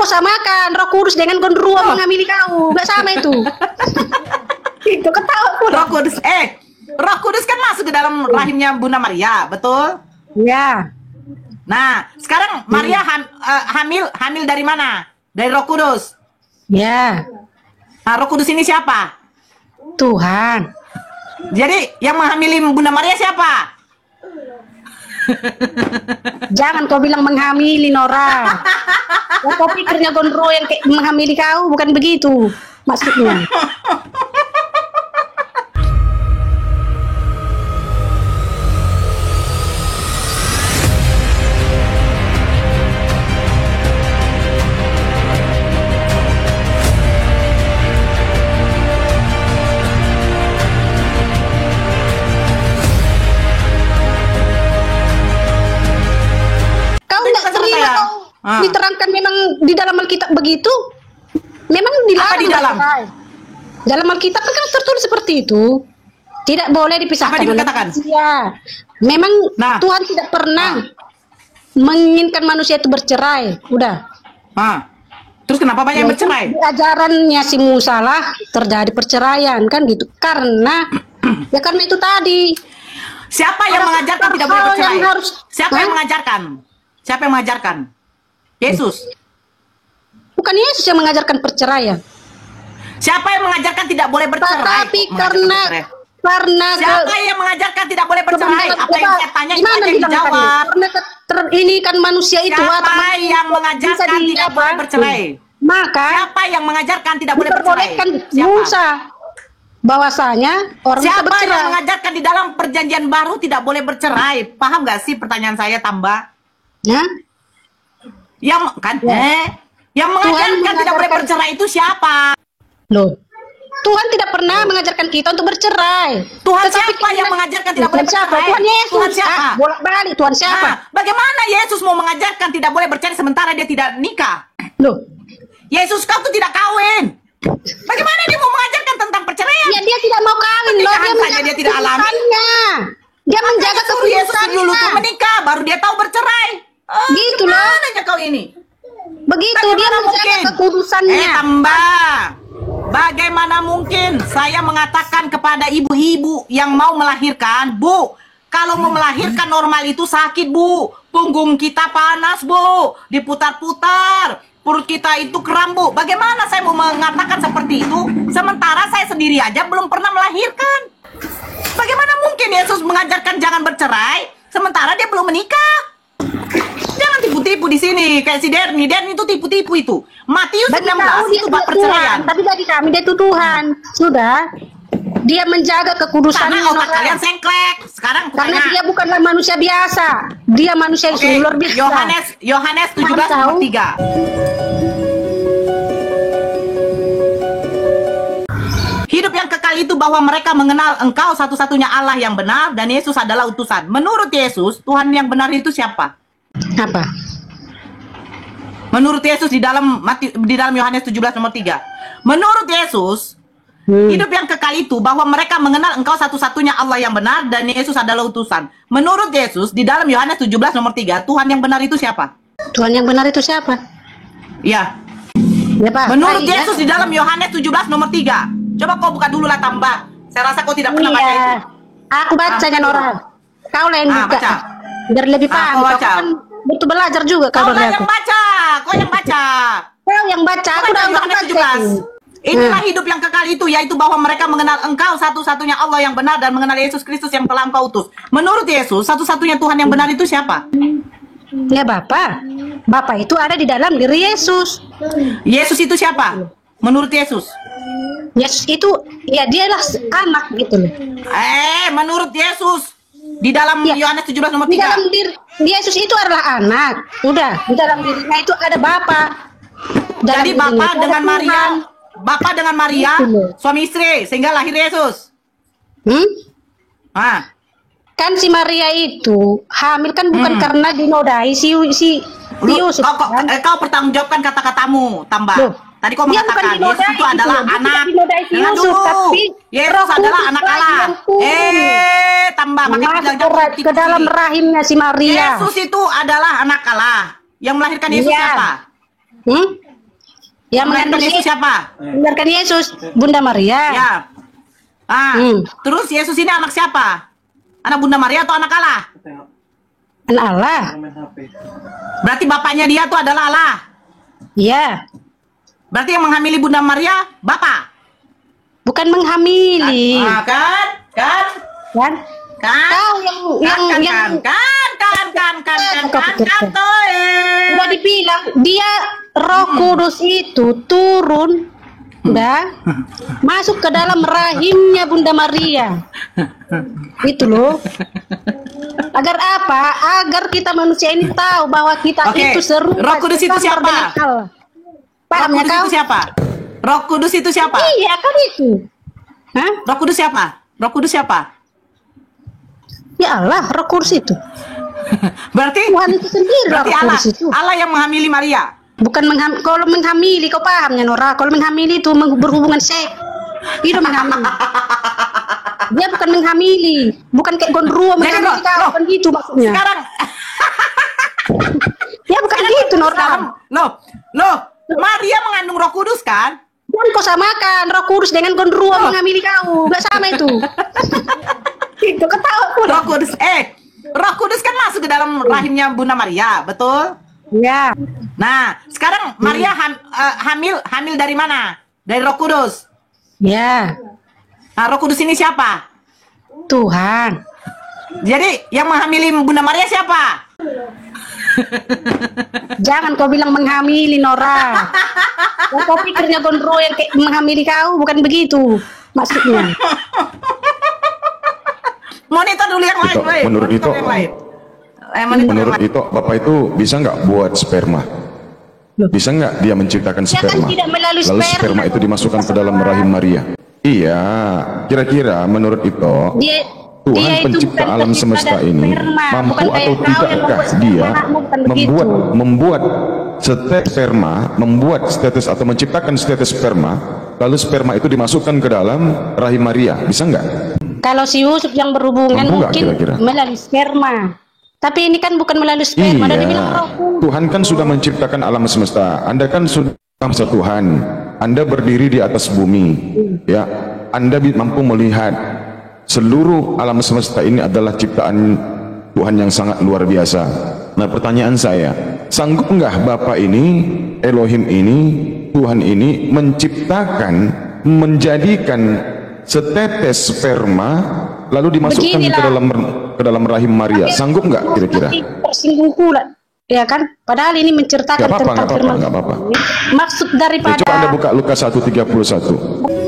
kau samakan Roh Kudus dengan gondoruo menghamili kau? Gak sama itu. Itu ketawa pun. Roh Kudus kan masuk ke dalam rahimnya Bunda Maria, betul? Ya. Nah, sekarang Maria hamil dari mana? Dari Roh Kudus. Ya. Nah, Roh Kudus ini siapa? Tuhan. Jadi yang menghamili Bunda Maria siapa? Jangan kau bilang menghamili, Nora. Kau pikirnya gondoruo yang kayak menghamili kau, bukan begitu maksudnya. Diterangkan memang di dalam Alkitab begitu. Memang dilarang di dalam? Dalam Alkitab kan tertulis seperti itu. Tidak boleh dipisahkan. Apa dikatakan? Ya. Memang Tuhan tidak pernah menginginkan manusia itu bercerai. Udah. Terus kenapa banyak yang bercerai? Di ajarannya si Musa lah terjadi perceraian kan gitu. Karena karena itu tadi. Siapa yang mengajarkan tidak boleh bercerai? Siapa yang mengajarkan? Siapa yang mengajarkan? Yesus. Bukan Yesus yang mengajarkan perceraian. Siapa yang mengajarkan tidak boleh bercerai? Tapi karena siapa yang mengajarkan tidak boleh bercerai? Apa yang saya tanya itu aja dijawab. Karena ini kan manusia itu. Siapa yang mengajarkan tidak boleh bercerai? Maka siapa yang mengajarkan tidak boleh bercerai? Musa. Bahwasanya orang siapa bercerai. yang mengajarkan di dalam perjanjian baru tidak boleh bercerai? Paham gak sih pertanyaan saya, Tambah? Ya? Yang mengajarkan tidak boleh bercerai itu siapa? Loh, Tuhan tidak pernah mengajarkan kita untuk bercerai. Tuhan siapa yang mengajarkan tidak boleh bercerai? Tuhan Yesus. Tuhan siapa? Bolak-balik Tuhan siapa? Bagaimana Yesus mau mengajarkan tidak boleh bercerai sementara dia tidak nikah? Loh, Yesus kau tuh tidak kawin. Bagaimana dia mau mengajarkan tentang perceraian? Ya dia tidak mau kawin loh, dia tidak alami. Dia menjaga kekudusannya. Yesus dulu tuh menikah, baru dia tahu bercerai. Gitu loh. Gimana kau ini? Begitu dia menjaga kekudusannya. Tambah. Bagaimana mungkin saya mengatakan kepada ibu-ibu yang mau melahirkan, Bu, kalau mau melahirkan normal itu sakit, Bu. Punggung kita panas, Bu. Diputar-putar. Perut kita itu kram, Bu. Bagaimana saya mau mengatakan seperti itu? Sementara saya sendiri aja belum pernah melahirkan. Bagaimana mungkin Yesus mengajarkan jangan bercerai, sementara dia belum menikah? Jangan tipu-tipu di sini kayak si Derni. Derni itu tipu-tipu itu. Matius 19 itu bab perceraian. Tapi bagi kami dia itu Tuhan. Sudah. Dia menjaga kekudusan. Karena otak kalian sengklek. Sekarang karena dia bukanlah manusia biasa. Dia manusia yang luar biasa. Yohanes 17 ayat 3. Hidup yang kekal itu bahwa mereka mengenal Engkau satu-satunya Allah yang benar dan Yesus adalah utusan. Menurut Yesus, Tuhan yang benar itu siapa? Apa? Menurut Yesus di dalam Yohanes 17 nomor 3. Menurut Yesus, hidup yang kekal itu bahwa mereka mengenal Engkau satu-satunya Allah yang benar dan Yesus adalah utusan. Menurut Yesus di dalam Yohanes 17 nomor 3, Tuhan yang benar itu siapa? Tuhan yang benar itu siapa? Ya. Ya, Pak. Menurut Yesus di dalam Yohanes 17 nomor 3. Coba kau buka dulu lah, Tambah. Saya rasa kau tidak pernah baca itu. Aku bacanya Nora. Kau lah yang buka. Baca. Biar lebih paham. Kau kan butuh belajar juga kau yang baca. Kau yang baca. Kau yang baca. Aku udah baca. Inilah hidup yang kekal itu, yaitu bahwa mereka mengenal Engkau satu-satunya Allah yang benar dan mengenal Yesus Kristus yang telah Engkau utus. Menurut Yesus, satu-satunya Tuhan yang benar itu siapa? Ya Bapa. Bapa itu ada di dalam diri Yesus. Yesus itu siapa? Menurut Yesus? Yesus itu, ya dialah anak gitu loh. Menurut Yesus di dalam Yohanes 17 nomor 3. Di dalam diri Yesus itu adalah anak. Udah, di dalam dirinya itu ada Bapa. Jadi Bapa dengan Maria, Bapa dengan Maria, suami istri sehingga lahir Yesus. Kan si Maria itu hamil kan bukan karena dinodai si Yusuf. Kau pertanggungjawabkan kata-katamu, Tambah. Tadi kau mengatakan Yesus itu adalah anak. Yesus adalah anak Allah. Tambah ke dalam rahimnya si Maria. Yesus itu adalah anak Allah. Yang melahirkan Yesus siapa? Yang Melahirkan mengandung Yesus siapa? melahirkan Yesus, Bunda Maria. Ya. Ah, terus Yesus ini anak siapa? Anak Bunda Maria atau anak Allah? Anak Allah. Berarti bapaknya dia tuh adalah Allah. Iya. Berarti yang menghamili Bunda Maria bapak. Bukan menghamili. Kan? Kan? Kau udah dibilang dia Roh Kudus itu turun masuk ke dalam rahimnya Bunda Maria. Itu loh. Agar apa? Agar kita manusia ini tahu bahwa kita itu serupa. Roh Kudus itu siapa? Pahamnya kau? Itu siapa? Roh Kudus itu siapa? Iya kan itu. Hah? Roh Kudus siapa? Roh Kudus siapa? Ya Allah, Roh Kudus itu. Berarti Tuhan itu sendiri. berarti Roh Allah. Kudus itu. Allah yang menghamili Maria. Bukan kalau menghamili, kau pahamnya Nora? Kalau menghamili itu berhubungan seks. Itu menghamili. Dia bukan menghamili, bukan kayak gondruwo menghamili kau, bukan gitu maksudnya. Sekarang Ya bukan gitu Nora. Loh, Maria mengandung Roh Kudus kan? Jangan kau samakan Roh Kudus dengan gondruwo menghamili kau, nggak sama itu. Itu ketawa pun. Roh Kudus kan masuk ke dalam rahimnya Bunda Maria, betul? Ya. Nah, sekarang Maria hamil dari mana? Dari Roh Kudus. Ya. Nah, Roh Kudus ini siapa? Tuhan. Jadi yang menghamili Bunda Maria siapa? Jangan kau bilang menghamili Nora. Kau pikirnya gondro yang kayak menghamili kau, bukan begitu maksudnya. Monitor dulu yang lain, weh. Menurut itu, menurut itu Bapak itu bisa nggak buat sperma? Bisa nggak dia menciptakan Dia kan sperma? tidak melalui Lalu sperma. sperma itu dimasukkan ke dalam rahim Maria. Iya, kira-kira menurut itu Tuhan dia itu pencipta bukan alam pencipta semesta dari ini sperma, mampu bukan kayak atau kau yang tidakkah membuat dia anakmu, bukan begitu. membuat sperma, membuat status atau menciptakan status sperma, lalu sperma itu dimasukkan ke dalam rahim Maria, bisa nggak? Kalau si Yusuf yang berhubungan Mampu nggak mungkin kira-kira? melalui sperma. Tapi ini kan bukan melalui sperma. Dan dibilang Iya, Roh Kudus. Tuhan kan sudah menciptakan alam semesta. Anda kan sudah bangsa Tuhan. Anda berdiri di atas bumi, ya. Anda mampu melihat seluruh alam semesta ini adalah ciptaan Tuhan yang sangat luar biasa. Nah, pertanyaan saya, sanggup nggak Bapak ini, Elohim ini, Tuhan ini menciptakan, menjadikan setetes sperma lalu dimasukkan ke dalam rahim Maria? Sanggup nggak kira-kira? Tersinggung pula, ya kan? Padahal ini menceritakan tentang firman. Nggak apa-apa. Maksud daripada. Coba Anda buka Lukas 1:31.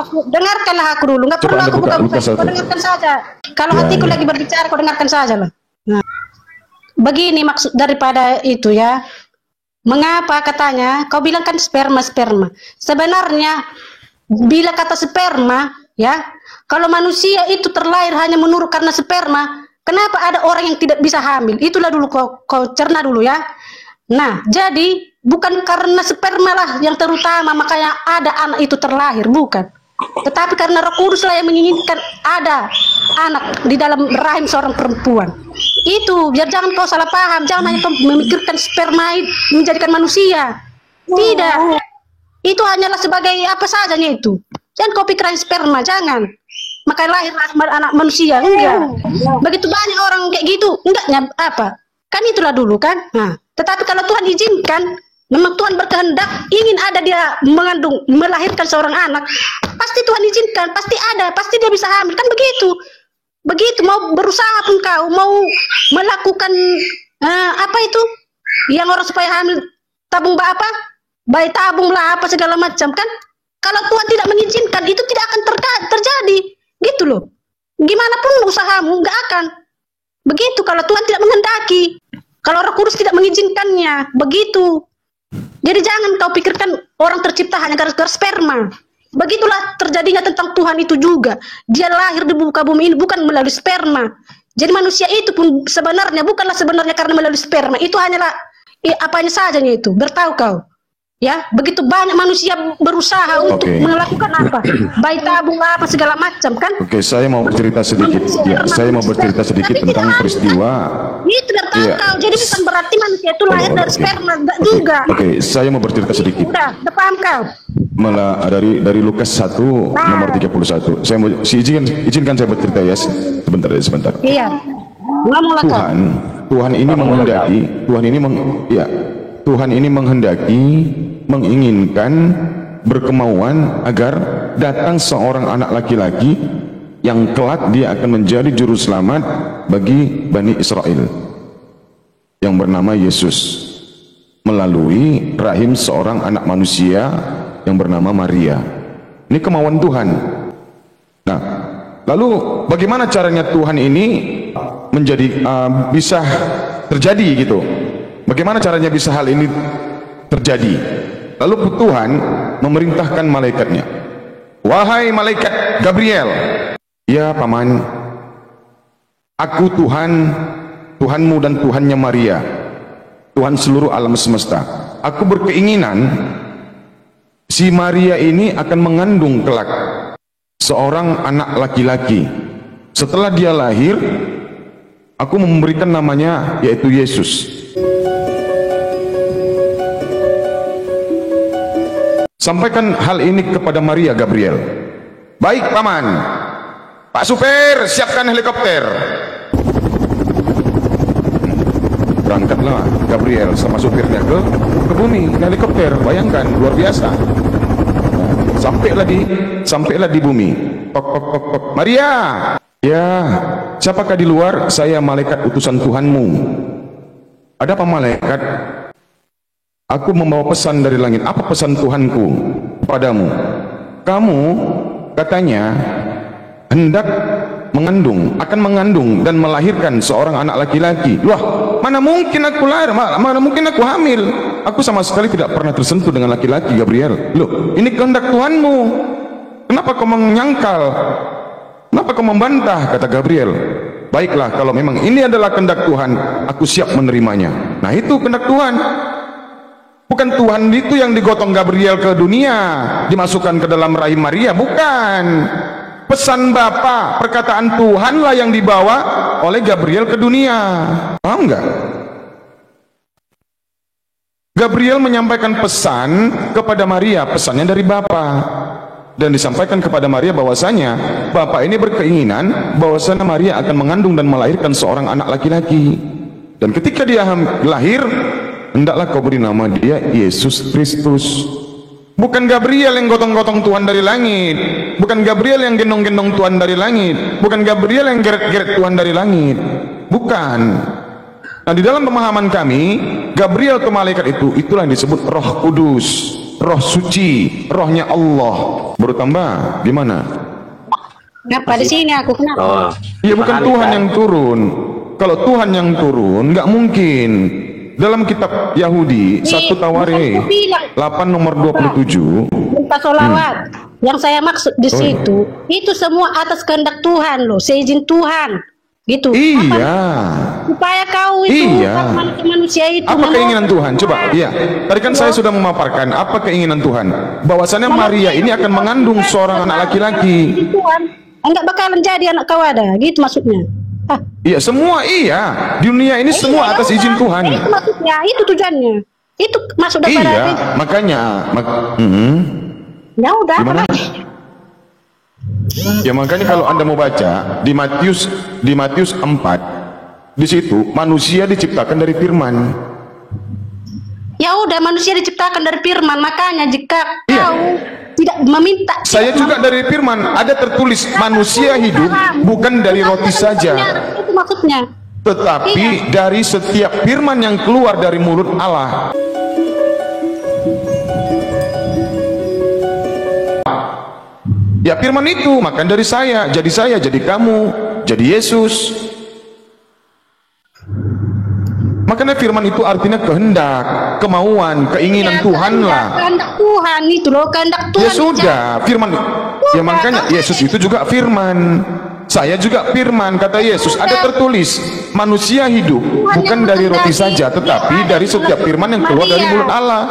Dengarkanlah aku dulu, nggak perlu aku buka-buka. Kau dengarkan saja. Kalau hatiku lagi berbicara, kau dengarkan saja lah. Nah, begini maksud daripada itu ya. Mengapa katanya? Kau bilang kan sperma. Sebenarnya bila kata sperma, ya, kalau manusia itu terlahir hanya menurut karena sperma, kenapa ada orang yang tidak bisa hamil? Itulah dulu kau cerna dulu ya. Nah, jadi bukan karena sperma lah yang terutama makanya ada anak itu terlahir, bukan. Tetapi karena Roh Kudus lah yang menginginkan ada anak di dalam rahim seorang perempuan. Itu biar jangan kau salah paham, jangan hanya kau memikirkan sperma menjadikan manusia. Tidak. Itu hanyalah sebagai apa sajanya itu. Jangan kau pikiran sperma, jangan. Makanya lahir anak manusia, enggak. Begitu banyak orang kayak gitu, enggaknya apa? Kan itulah dulu kan. Nah, tetapi kalau Tuhan izinkan, memang Tuhan berkehendak ingin ada dia melahirkan seorang anak, pasti Tuhan izinkan, pasti ada, pasti dia bisa hamil, kan begitu. Begitu mau berusaha pun kau mau melakukan apa itu yang orang supaya hamil tabung apa bayi tabung lah apa segala macam kan, kalau Tuhan tidak mengizinkan itu tidak akan terjadi gitu loh. Gimana pun usahamu nggak akan begitu kalau Tuhan tidak menghendaki, kalau Roh Kudus tidak mengizinkannya begitu. Jadi jangan kau pikirkan orang tercipta hanya gara-gara sperma. Begitulah terjadinya tentang Tuhan itu juga. Dia lahir di muka bumi ini bukan melalui sperma. Jadi manusia itu pun sebenarnya bukanlah sebenarnya karena melalui sperma. Itu hanyalah apanya sajanya itu. Bertahu kau. Ya, begitu banyak manusia berusaha untuk melakukan apa? Bayi tabung apa segala macam kan? Oke, saya mau bercerita sedikit. Ya, saya mau bercerita sedikit tentang peristiwa. Itu tertangkau. Jadi bukan berarti manusia itu lahir dari sperma juga. Oke, saya mau bercerita sedikit. Udah paham kau? Dari Lukas 1 nomor 31. Saya mau izinkan saya bercerita ya. Sebentar. Iya. Tuhan ini menghendaki, menginginkan, berkemauan agar datang seorang anak laki-laki yang kelak dia akan menjadi juru selamat bagi Bani Israel yang bernama Yesus melalui rahim seorang anak manusia yang bernama Maria. Ini kemauan Tuhan. Nah, lalu bagaimana caranya Tuhan ini menjadi bisa terjadi gitu? Bagaimana caranya bisa hal ini terjadi? Lalu Tuhan memerintahkan malaikatnya, wahai malaikat Gabriel, ya paman, aku Tuhanmu dan Tuhannya Maria, Tuhan seluruh alam semesta. Aku berkeinginan si Maria ini akan mengandung kelak seorang anak laki-laki. Setelah dia lahir, aku memberikan namanya yaitu Yesus. Sampaikan hal ini kepada Maria, Gabriel. Baik paman. Pak supir, siapkan helikopter. Berangkatlah Gabriel sama supirnya ke bumi, ke helikopter. Bayangkan, luar biasa. Sampailah di bumi. Tok. Maria. Ya, siapakah di luar? Saya malaikat utusan Tuhanmu. Ada apa malaikat? Aku membawa pesan dari langit. Apa pesan Tuhanku padamu? Kamu katanya hendak akan mengandung dan melahirkan seorang anak laki-laki. Wah, mana mungkin aku lahir, mana mungkin aku hamil. Aku sama sekali tidak pernah tersentuh dengan laki-laki, Gabriel. Loh, ini kehendak Tuhanmu. Kenapa kau menyangkal? Kenapa kau membantah? Kata Gabriel. Baiklah, kalau memang ini adalah kehendak Tuhan, aku siap menerimanya. Nah, itu kehendak Tuhan. Bukan Tuhan itu yang digotong Gabriel ke dunia, dimasukkan ke dalam rahim Maria, bukan. Pesan Bapa, perkataan Tuhanlah yang dibawa oleh Gabriel ke dunia. Paham enggak? Gabriel menyampaikan pesan kepada Maria, pesannya dari Bapa. Dan disampaikan kepada Maria bahwasanya Bapa ini berkeinginan bahwasanya Maria akan mengandung dan melahirkan seorang anak laki-laki. Dan ketika dia lahir, hendaklah kau beri nama dia Yesus Kristus. Bukan Gabriel yang gotong-gotong Tuhan dari langit, bukan Gabriel yang gendong-gendong Tuhan dari langit, bukan Gabriel yang geret-geret Tuhan dari langit, bukan. Nah, di dalam pemahaman kami, Gabriel ke malaikat itulah yang disebut Roh Kudus, Roh Suci, Rohnya Allah. Baru tambah gimana? Kenapa di sini aku kenapa? Iya, bukan Tuhan yang turun. Kalau Tuhan yang turun, nggak mungkin. Dalam kitab Yahudi 1 Tawarikh 8 nomor 27 minta sholawat. Yang saya maksud di situ itu semua atas kehendak Tuhan loh, seizin Tuhan gitu. Iya. Supaya kau itu manusia itu. Apa keinginan Tuhan? Coba, iya. Tadi kan saya sudah memaparkan apa keinginan Tuhan. Bahwasannya Maria ini akan mengandung seorang anak laki-laki. Tuhan enggak bakalan jadi anak kau ada, gitu maksudnya. Iya, semua iya. Di dunia ini semua atas izin Tuhan. Itu maksudnya, itu tujuannya. Itu maksud daripada iya, makanya ya udah, apa lagi? Ya makanya kalau Anda mau baca di Matius 4, di situ manusia diciptakan dari firman. Ya udah, manusia diciptakan dari firman. Makanya jika kau tidak meminta, saya juga dari firman, ada tertulis manusia hidup bukan dari roti saja, itu maksudnya, tetapi dari setiap firman yang keluar dari mulut Allah. Ya firman itu, maka dari saya, jadi kamu, jadi Yesus. Makanya firman itu artinya kehendak, kemauan, keinginan Tuhan lah. Kehendak Tuhan itu loh, kehendak Tuhan. Ya sudah, firman. Ya makanya Yesus itu juga firman. Saya juga firman, kata Yesus. Ada tertulis, manusia hidup bukan dari roti saja, tetapi dari setiap firman yang keluar dari mulut Allah.